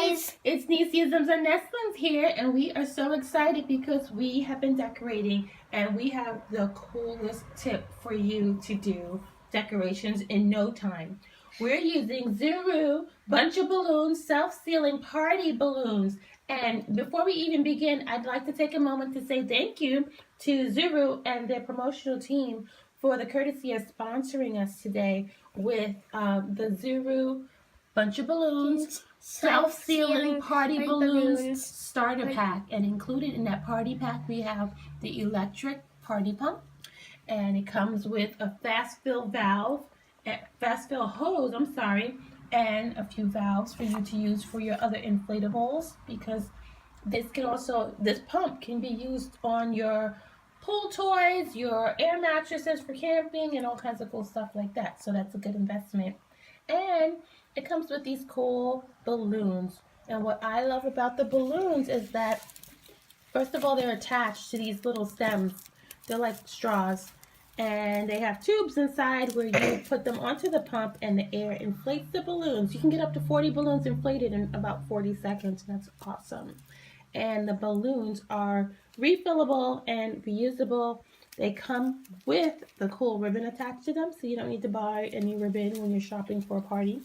guys! It's Niceisms and Nestlings here, and we are so excited because we have been decorating and we have the coolest tip for you to do decorations in no time. We're using Zuru Bunch of Balloons self-sealing party balloons. And before we even begin, I'd like to take a moment to say thank you to Zuru and their promotional team for the courtesy of sponsoring us today with the Zuru Bunch of Balloons self-sealing party balloons starter pack. And included in that party pack we have the electric party pump, and it comes with a fast fill hose, and a few valves for you to use for your other inflatables, because this pump can be used on your pool toys, your air mattresses for camping, and all kinds of cool stuff like that. So that's a good investment. And it comes with these cool balloons. And what I love about the balloons is that, first of all, they're attached to these little stems. They're like straws. And they have tubes inside where you put them onto the pump and the air inflates the balloons. You can get up to 40 balloons inflated in about 40 seconds. And that's awesome. And the balloons are refillable and reusable. They come with the cool ribbon attached to them, so you don't need to buy any ribbon when you're shopping for a party.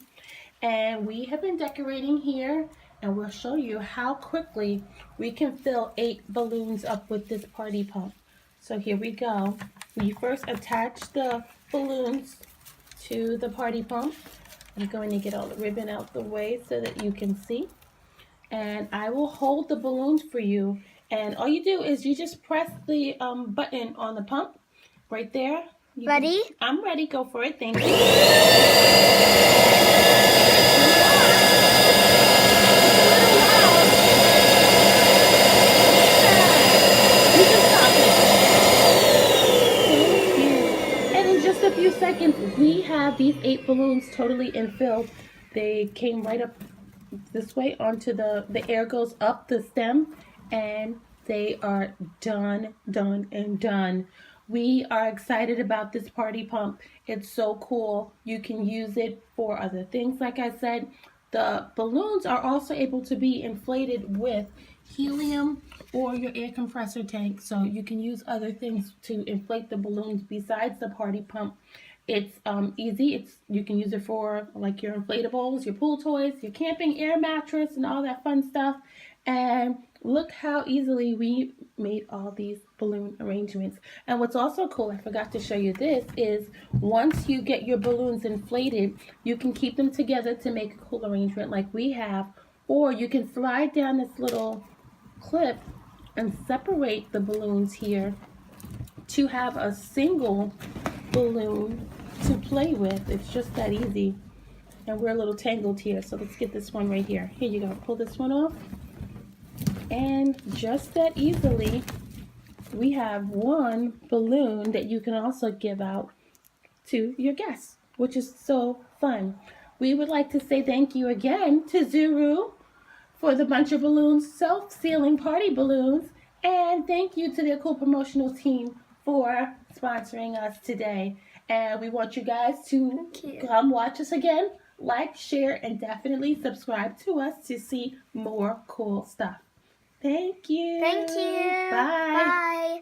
And we have been decorating here, and we'll show you how quickly we can fill 8 balloons up with this party pump. So here we go. We first attach the balloons to the party pump. I'm going to get all the ribbon out the way so that you can see. And I will hold the balloons for you. And all you do is you just press the button on the pump right there. Ready? I'm ready. Go for it. Thank you. You can stop it. Thank you. And in just a few seconds, we have these 8 balloons totally infilled. They came right up this way onto the air goes up the stem, and they are done. We are excited about this party pump. It's so cool. You can use it for other things. Like I said, the balloons are also able to be inflated with helium or your air compressor tank, so you can use other things to inflate the balloons besides the party pump. It's easy. You can use it for like your inflatables, your pool toys, your camping air mattress, and all that fun stuff. And look how easily we made all these balloon arrangements. And what's also cool, I forgot to show you this, is once you get your balloons inflated, you can keep them together to make a cool arrangement like we have, or you can slide down this little clip and separate the balloons here to have a single balloon to play with. It's just that easy. And we're a little tangled here, so let's get this one right here. Here you go. Pull this one off. And just that easily, we have one balloon that you can also give out to your guests, which is so fun. We would like to say thank you again to Zuru for the Bunch of Balloons self-sealing party balloons, and thank you to their cool promotional team for sponsoring us today. And we want you guys to come watch us again, like, share, and definitely subscribe to us to see more cool stuff. Thank you. Thank you. Bye. Bye.